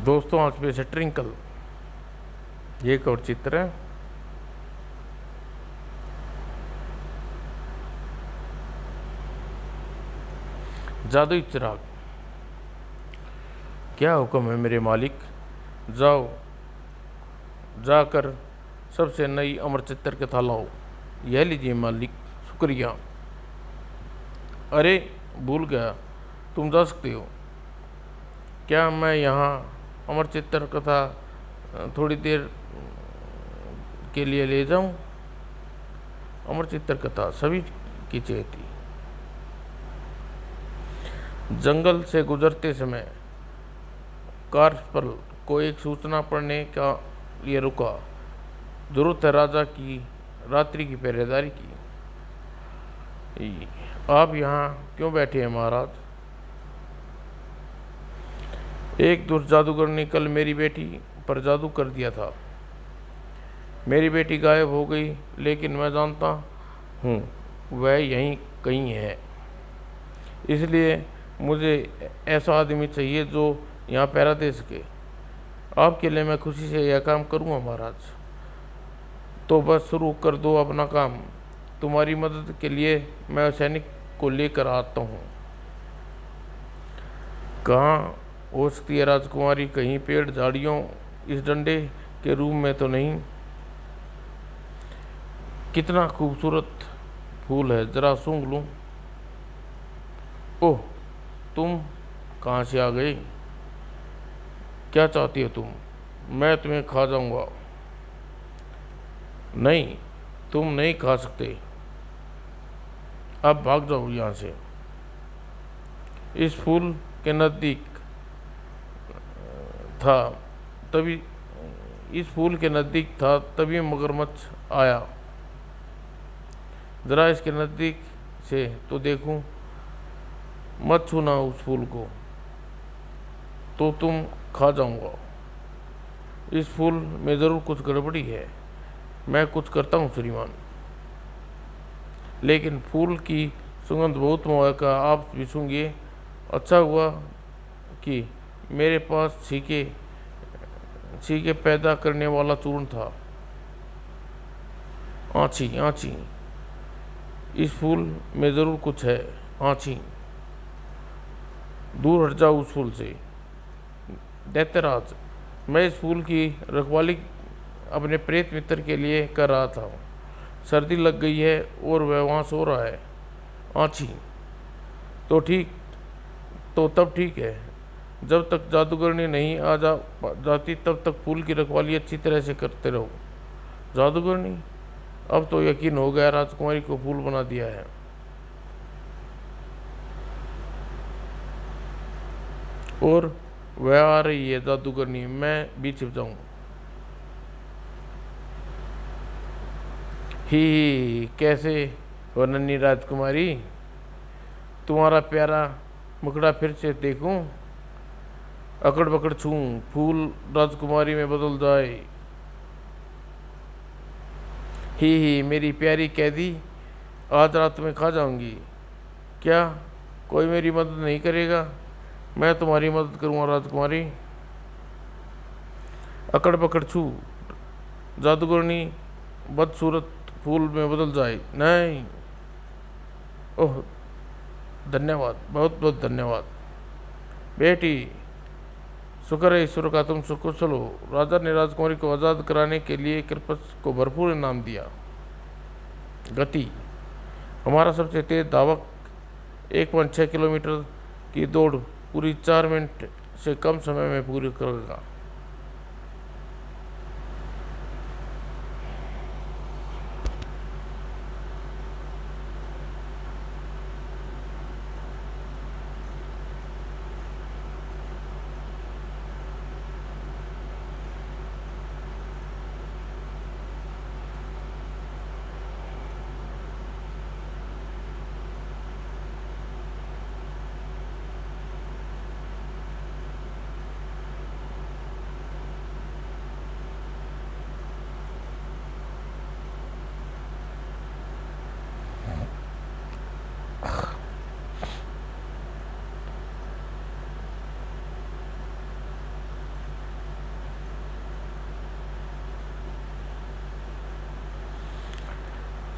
दोस्तों आज पे से ट्रिंकल ये एक और चित्र है। जादुई चिराग। क्या हुक्म है मेरे मालिक? जाओ जाकर सबसे नई अमर चित्र कथा लाओ। यह लीजिए मालिक, शुक्रिया। अरे भूल गया, तुम जा सकते हो। क्या मैं यहाँ अमर चित्र कथा थोड़ी देर के लिए ले जाऊं? अमर चित्र कथा सभी की चेती। जंगल से गुजरते समय कार्पल को एक सूचना पढ़ने का लिए रुका। जरूरत है राजा की रात्रि की पहरेदारी की। आप यहाँ क्यों बैठे हैं महाराज? एक दुष्ट जादूगर ने कल मेरी बेटी पर जादू कर दिया था। मेरी बेटी गायब हो गई, लेकिन मैं जानता हूँ वह यहीं कहीं है। इसलिए मुझे ऐसा आदमी चाहिए जो यहाँ पहरा दे सके। आपके लिए मैं खुशी से यह काम करूँगा महाराज। तो बस शुरू कर दो अपना काम। तुम्हारी मदद के लिए मैं सैनिक को लेकर आता हूँ। कहाँ हो सकती है राजकुमारी? कहीं पेड़ झाड़ियों इस डंडे के रूम में तो नहीं? कितना खूबसूरत फूल है, जरा सूंघ लूं। ओह, तुम कहाँ से आ गए? क्या चाहती हो तुम? मैं तुम्हें खा जाऊंगा। नहीं, तुम नहीं खा सकते। अब भाग जाओ यहाँ से। इस फूल के नज़दीक था तभी इस फूल के नज़दीक था तभी मगरमच्छ आया। ज़रा इसके नज़दीक से तो देखूं। मत छूना उस फूल को, तो तुम खा जाऊंगा। इस फूल में ज़रूर कुछ गड़बड़ी है। मैं कुछ करता हूँ श्रीमान। लेकिन फूल की सुगंध बहुत महका, आप भी सूंघिए। अच्छा हुआ कि मेरे पास छींके छींके पैदा करने वाला चूर्ण था। आँची आँची, इस फूल में ज़रूर कुछ है। आँची, दूर हट जाओ उस फूल से। दैत्यराज, मैं इस फूल की रखवाली अपने प्रेत मित्र के लिए कर रहा था। सर्दी लग गई है और वह वहाँ सो रहा है। आँची, तो तब ठीक है। जब तक जादूगरनी नहीं आ जाती तब तक फूल की रखवाली अच्छी तरह से करते रहो। जादूगरनी? अब तो यकीन हो गया राजकुमारी को फूल बना दिया है। और वह आ रही है जादूगरनी, मैं भी छिप जाऊं। ही कैसे हो नन्ही राजकुमारी? तुम्हारा प्यारा मुखड़ा फिर से देखूं। अकड़ बकड़ छूं, फूल राजकुमारी में बदल जाए। ही मेरी प्यारी कैदी, आज रात में खा जाऊंगी। क्या कोई मेरी मदद नहीं करेगा? मैं तुम्हारी मदद करूंगा राजकुमारी। अकड़ पकड़ छू, जादूगरनी बदसूरत फूल में बदल जाए। नहीं। ओह, धन्यवाद, बहुत बहुत धन्यवाद बेटी। शुक्र है ईश्वर का तुम सुकुशल हो। राजा ने राजकुमारी को आज़ाद कराने के लिए कृपस को भरपूर इनाम दिया। गति, हमारा सबसे तेज धावक 1.6 किलोमीटर की दौड़ पूरी 4 मिनट से कम समय में पूरी करेगा।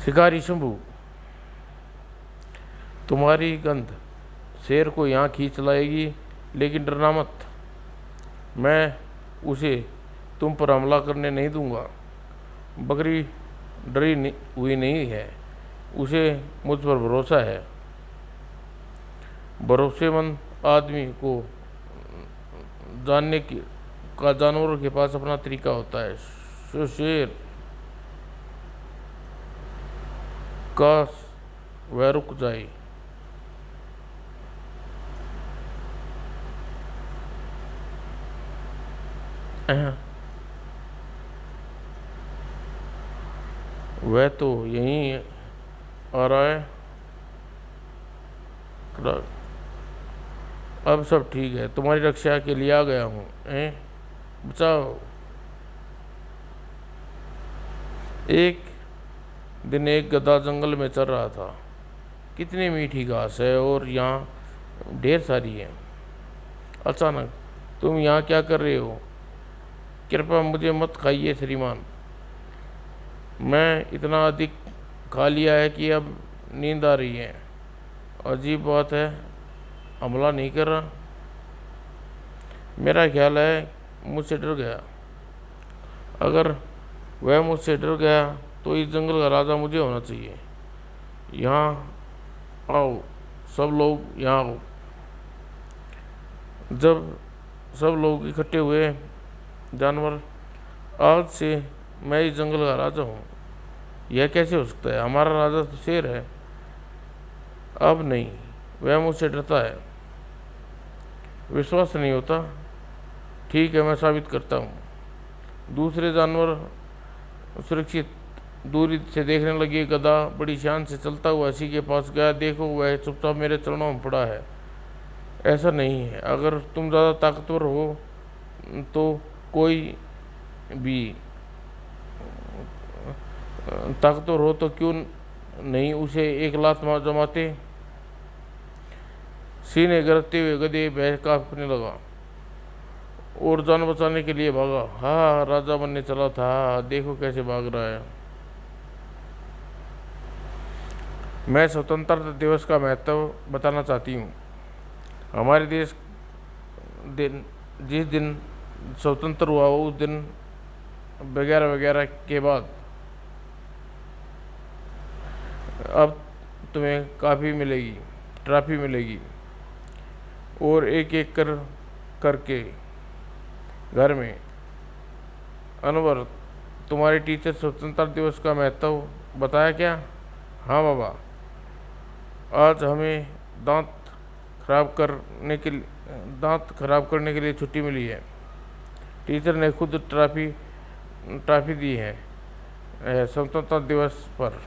शिकारी शंभू, तुम्हारी गंध शेर को यहाँ खींच लाएगी, लेकिन डरना मत, मैं उसे तुम पर हमला करने नहीं दूंगा। बकरी डरी हुई नहीं है, उसे मुझ पर भरोसा है। भरोसेमंद आदमी को जानने की का जानवरों के पास अपना तरीका होता है। शेर काश वह रुक जाए। वह तो यहीं आ रहा है। अब सब ठीक है, तुम्हारी रक्षा के लिए आ गया हूँ। बचाओ। एक दिन एक गधा जंगल में चल रहा था। कितनी मीठी घास है और यहाँ ढेर सारी है। अचानक, तुम यहाँ क्या कर रहे हो? कृपया मुझे मत खाइए श्रीमान, मैं इतना अधिक खा लिया है कि अब नींद आ रही है। अजीब बात है, हमला नहीं कर रहा। मेरा ख्याल है मुझसे डर गया। अगर वह मुझसे डर गया तो इस जंगल का राजा मुझे होना चाहिए। यहाँ आओ, सब लोग यहाँ आओ। जब सब लोग इकट्ठे हुए, जानवर, आज से मैं इस जंगल का राजा हूँ। यह कैसे हो सकता है? हमारा राजा तो शेर है। अब नहीं, वह मुझसे डरता है। विश्वास नहीं होता? ठीक है, मैं साबित करता हूँ। दूसरे जानवर सुरक्षित दूरी से देखने लगे। गधा बड़ी शान से चलता हुआ इसी के पास गया। देखो, वह चुपचाप मेरे चरणों में पड़ा है। ऐसा नहीं है, अगर तुम ज़्यादा ताकतवर हो तो कोई भी ताकतवर हो तो क्यों नहीं उसे एक लात मार जमाते। सीने गरजते हुए गधे भय कांपने लगा और जान बचाने के लिए भागा। हाँ, राजा बनने चला था, देखो कैसे भाग रहा है। मैं स्वतंत्रता दिवस का महत्व बताना चाहती हूँ। हमारे देश जिस दिन स्वतंत्र हुआ उस दिन वगैरह वगैरह के बाद अब तुम्हें ट्रॉफी मिलेगी और एक एक करके घर में। अनवर, तुम्हारे टीचर स्वतंत्रता दिवस का महत्व बताया क्या? हाँ बाबा, आज हमें दांत खराब करने के लिए छुट्टी मिली है। टीचर ने खुद ट्रॉफी दी है स्वतंत्रता दिवस पर।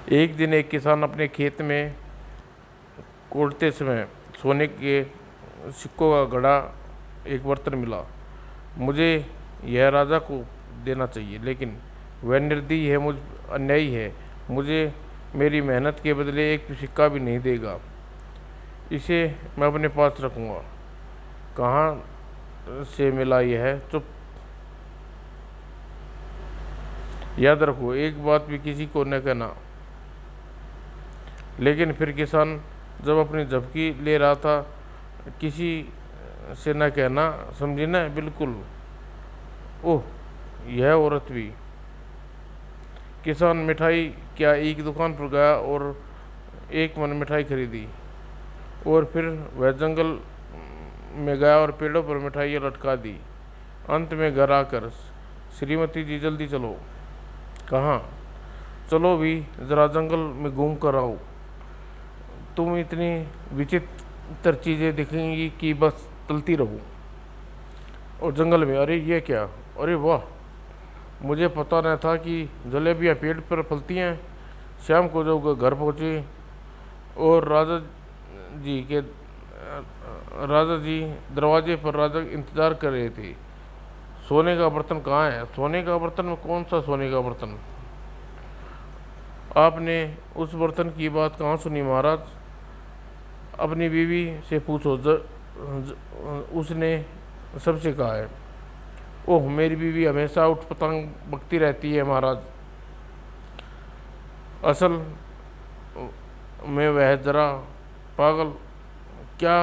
एक दिन एक किसान अपने खेत में कोड़ते समय सोने के सिक्कों का गड़ा एक बर्तन मिला। मुझे यह राजा को देना चाहिए, लेकिन वह निर्दयी है, मुझ अन्यायी है, मुझे मेरी मेहनत के बदले एक सिक्का भी नहीं देगा। इसे मैं अपने पास रखूँगा। कहाँ से मिला यह है? चुप। याद रखो, एक बात भी किसी को न कहना। लेकिन फिर किसान जब अपनी झपकी ले रहा था, किसी से न कहना, समझी ना? बिल्कुल। ओह, यह औरत भी। किसान मिठाई क्या एक दुकान पर गया और एक मन मिठाई खरीदी, और फिर वह जंगल में गया और पेड़ों पर मिठाइयाँ लटका दी। अंत में घर आकर, श्रीमती जी जल्दी चलो। कहाँ? चलो भी, जरा जंगल में घूम कर आओ। तुम इतनी विचित्र चीज़ें दिखेंगी कि बस चलती रहूं। और जंगल में, अरे ये क्या? अरे वाह, मुझे पता न था कि जलेबियाँ पेड़ पर फलती हैं। शाम को जब घर पहुँचे और राजा जी दरवाजे पर राजा इंतजार कर रहे थे। सोने का बर्तन कहाँ है? सोने का बर्तन में कौन सा सोने का बर्तन? आपने उस बर्तन की बात कहाँ सुनी महाराज? अपनी बीवी से पूछो, उसने सबसे कहा है। ओह, मेरी बीवी हमेशा उठ पतंग बकती रहती है महाराज। असल में वह जरा पागल। क्या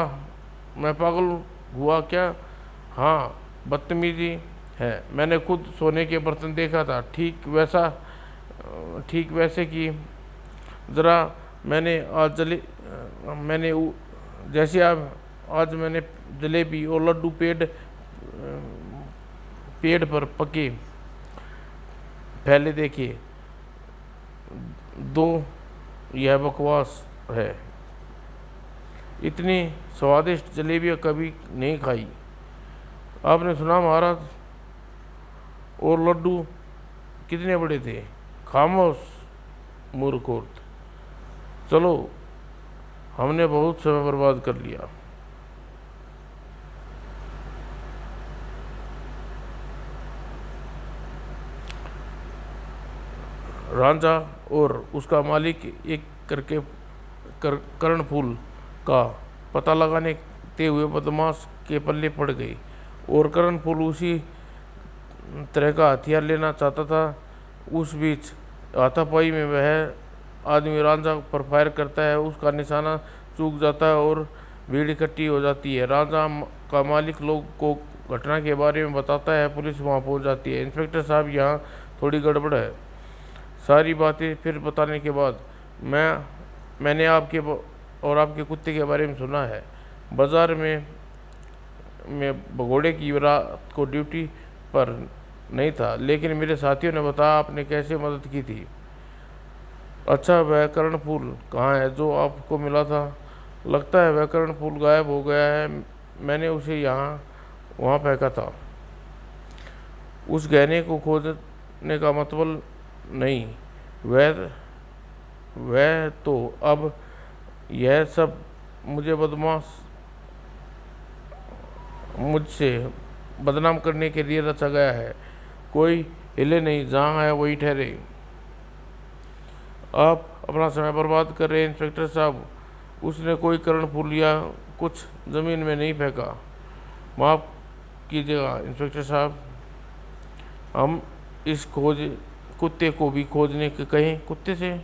मैं पागल हुआ क्या? हाँ, बदतमीजी है। मैंने खुद सोने के बर्तन देखा था, ठीक वैसे कि ज़रा मैंने जैसे आज मैंने जलेबी और लड्डू पेड़ पर पके फैले देखे। दो, यह बकवास है। इतनी स्वादिष्ट जलेबियाँ कभी नहीं खाई। आपने सुना महाराज? और लड्डू कितने बड़े थे? खामोश मूर्ख औरत। चलो, हमने बहुत समय बर्बाद कर लिया। रांझा और उसका मालिक एक करके कर्णफूल का पता लगाने हुए बदमाश के पल्ले पड़ गए, और कर्णफूल उसी तरह का हथियार लेना चाहता था। उस बीच हाथापाई में वह आदमी रांझा पर फायर करता है, उसका निशाना चूक जाता है और भीड़ इकट्ठी हो जाती है। रांझा का मालिक लोग को घटना के बारे में बताता है। पुलिस वहाँ पहुँच जाती है। इंस्पेक्टर साहब, यहाँ थोड़ी गड़बड़ है। सारी बातें फिर बताने के बाद, मैंने आपके और आपके कुत्ते के बारे में सुना है। बाजार में भगोड़े की रात को ड्यूटी पर नहीं था, लेकिन मेरे साथियों ने बताया आपने कैसे मदद की थी। अच्छा, वह कर्णफूल कहाँ है जो आपको मिला था? लगता है वह कर्णफूल गायब हो गया है। मैंने उसे वहाँ फेंका था। उस गहने को खोजने का मतलब नहीं। वह तो अब यह सब मुझसे बदनाम करने के लिए रचा गया है। कोई हिले नहीं, जहाँ है वही ठहरे। आप अपना समय बर्बाद कर रहे हैं इंस्पेक्टर साहब। उसने कोई कर्णफूल या कुछ ज़मीन में नहीं फेंका। माफ़ कीजिएगा इंस्पेक्टर साहब, हम इस कुत्ते को भी खोजने के कहें। कुत्ते से?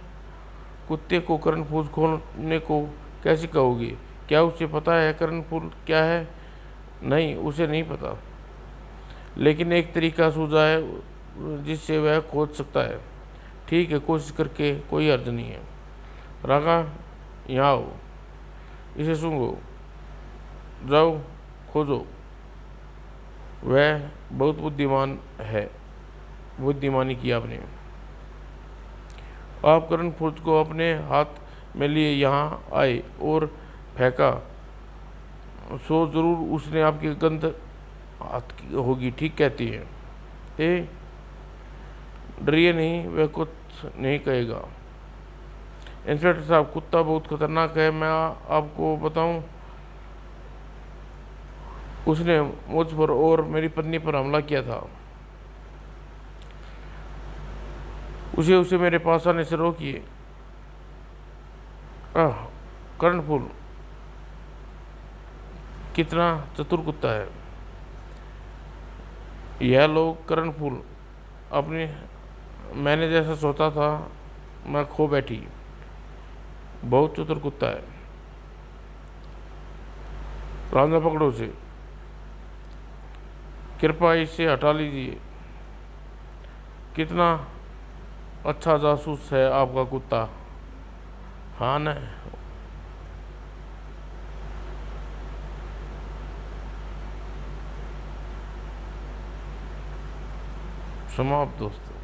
कुत्ते को कर्णफूल खोजने को कैसे कहोगे? क्या उसे पता है कर्णफूल क्या है? नहीं, उसे नहीं पता, लेकिन एक तरीका सूझा है जिससे वह खोज सकता है। ठीक है, कोशिश करके कोई हर्ज नहीं है। रागा, यहाँ आओ, इसे सूंघो, जाओ खोजो। वह बहुत बुद्धिमान है। बुद्धिमानी की आपने। आप कर्णफूल को अपने हाथ में लिए यहाँ आए और फेंका, सो जरूर उसने आपकी गंध हाथ की होगी। ठीक कहती है। डरिए नहीं, वह कुछ नहीं कहेगा। इंस्पेक्टर साहब, कुत्ता बहुत खतरनाक है, मैं आपको बताऊं, उसने मुझ पर और मेरी पत्नी पर हमला किया था। उसे उसे मेरे पास आने से रोकिए। आह, कर्णफूल कितना चतुर कुत्ता है। यह लोग कर्णफूल अपनी, मैंने जैसा सोचा था मैं खो बैठी। बहुत चतुर कुत्ता है। राजा, पकड़ो उसे, कृपया इसे हटा लीजिए। कितना अच्छा जासूस है आपका कुत्ता। हाँ न। समाप्त दोस्तों।